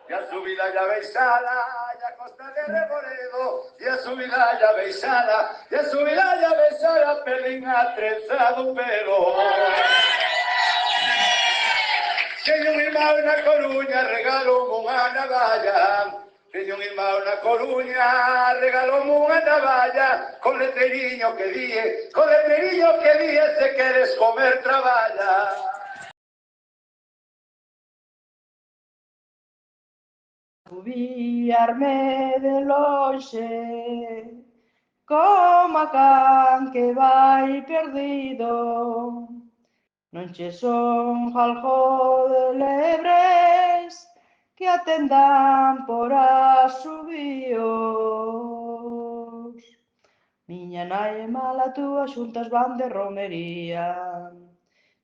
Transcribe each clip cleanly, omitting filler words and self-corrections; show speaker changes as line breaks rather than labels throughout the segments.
e a subida ya beixala, e a costa de Reboredo, e a subida ya beixala, e a subida ya beixala, pelín atrenzado pelo. Teño un irmão na Coruña, regalou unha navalla. Teño un irmão na Coruña, regalou unha navalla, con letreriño que die, se queres comer traballa.
Viarme de lonxe, como a can que vai perdido. Non che son algo de lebres que atendan por asubíos. Miña nai e mala túa xuntas van de romería.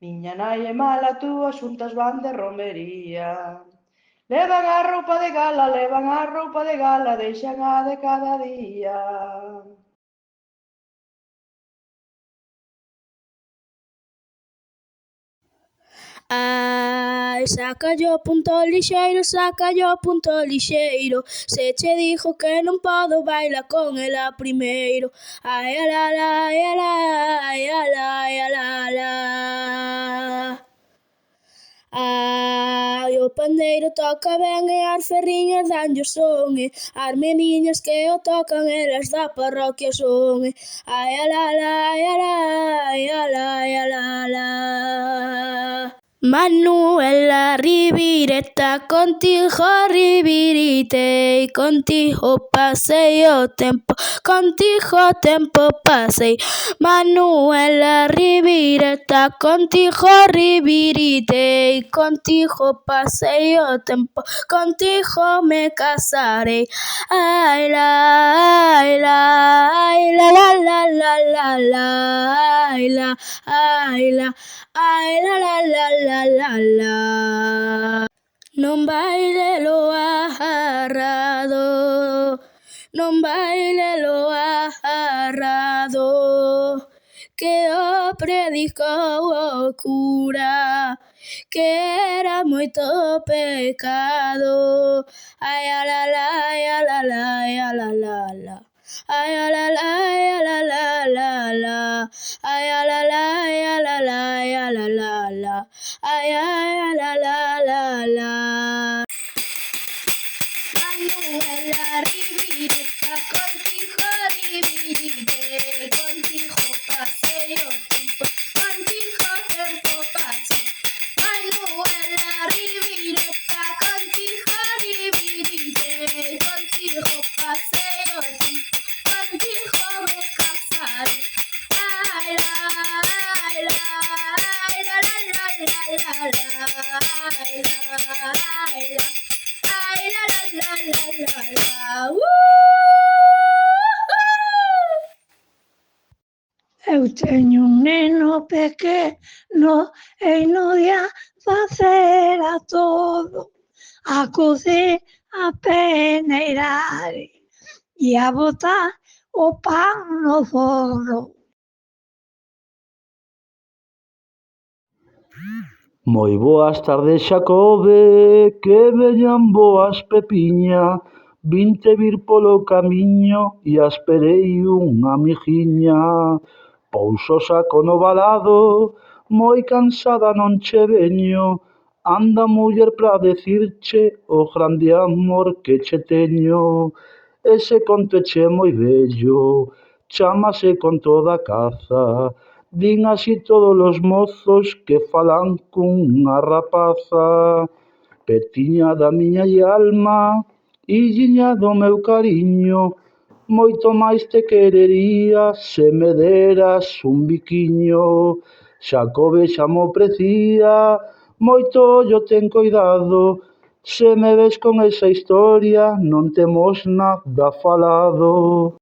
Miña nai e mala túa xuntas van de romería. Levan a roupa de gala, deixan a de cada día.
Ai, sácalle o punto lixeiro, se che dijo que non podo baila con ela primeiro. Ai, ala, ala, ai, ala, ai, ala, ai, ala, ala. Ai, o pandeiro toca ben e as ferriñas danlle o son, e as meniñas que o tocan elas da parroquia son, e ai, ala, ala, ai, ala, ai, ala, ai, ala, ala. Manuela Ribireta, contigo ribirite y contigo pasei o tempo, contigo tempo pasei. Manuela Ribireta, contigo ribirite y contigo pasei o tempo, contigo me casarei. Ai la, ai la, ai la la la la la la, ai la, ai la. Ai la la la la la la. Non baile lo agarrado, non baile lo agarrado, que o predicou o cura, que era moito pecado. Ai a la la, ai a la la, ai a la la la. Ay a la la, ay a la la la la, ay a la la, ay a la la, ay a la la la, ay a la la la la. Manuela Ribireta, contigo ribirite, contigo paseo tiempo, contigo tiempo paseo. Manuela Ribireta, contigo ribirite, contigo paseo tiempo. Contigo me casaré. Ay la, ay la, ay la la la la la la, ay la, ay la, ay la la la la la la.
Eu teño un neno pequeno e non ia facer a todo, a cocer, a peneirar e a botar o pan no forno.
Moi boas tardes, Xacobe, que veñan boas pepiña. Vinte vir polo camiño e esperei unha amigiña. Pouso saco no valado, moi cansada non che veño. Anda, muller, pra decirche o grande amor que che teño. Ese conto che moi vello, chámase Conto da caza. Din así todos os mozos que falan cunha rapaza. Petiña da miña alma, illiña do meu cariño, moito máis te querería se me deras un biquiño. Xacobe xa mo precía, moito ollo ten coidado, se me ves con esa historia non temos nada falado.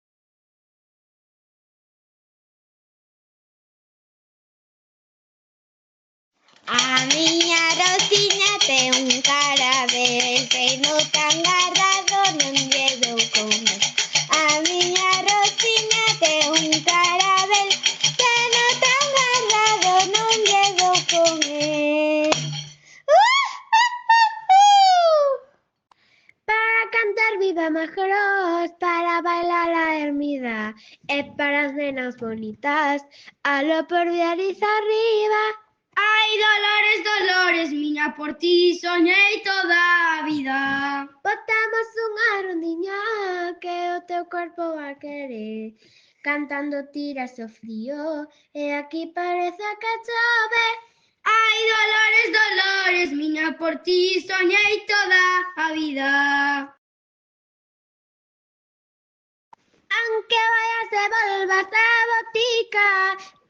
A miña Rosiña ten un carabel, peino tan garrado non lle dou comer. A miña Rosiña ten un carabel, peino tan garrado non lle dou comer. de máis gros para bailar a ermida e para as nenas bonitas, alo por Biarritz arriba.
Ai, Dolores, Dolores, miña por ti soñei toda a vida.
Botamos unha rondiña que o teu corpo vai querer, cantando tiras o frío e aquí parece que chove.
Ai, Dolores, Dolores, miña por ti soñei toda a vida.
Aunque vayas e volvas a botica,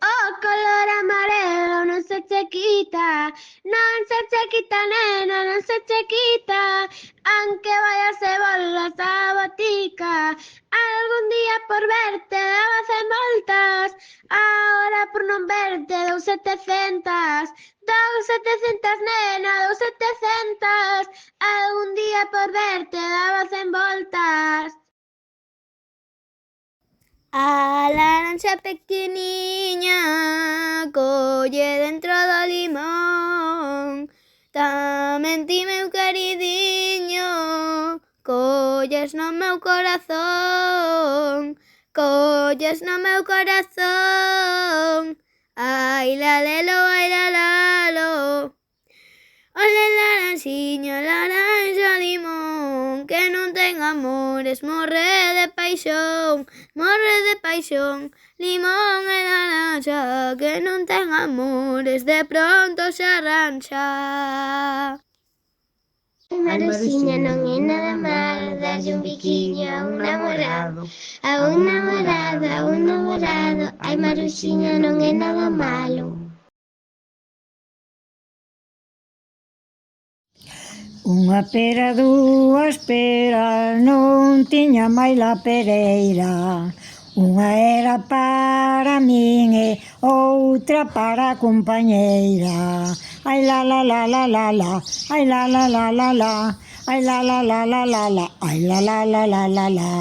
o color amarelo non se che quita, non se che quita, nena, non se che quita. Aunque vayas e volvas a botica, algún día por verte daba 100 voltas, ahora por non verte dou 700, nena, dou 700, algún día por verte daba 100 voltas.
A laranxa pequeniña colle dentro do limón, tamén ti, meu queridiño, colles no meu corazón, colles no meu corazón. Ai, lalelo, ai, lalalo, ole laranxiña, laranxa, limón, que non ten amores, morre de paixón, limón e laranxa, que non ten amores, de pronto se arranxa.
Ai, Maruxiña, non é nada malo darlle un biquiño a un namorado, ai, Maruxiña, non é nada malo.
Unha pera, dúas peras, non tiña máis la pereira. Unha era para min e outra para a compañeira. Ai la la la la la la, ai la la la la la, ai la la la la la la, ai la la la la la la.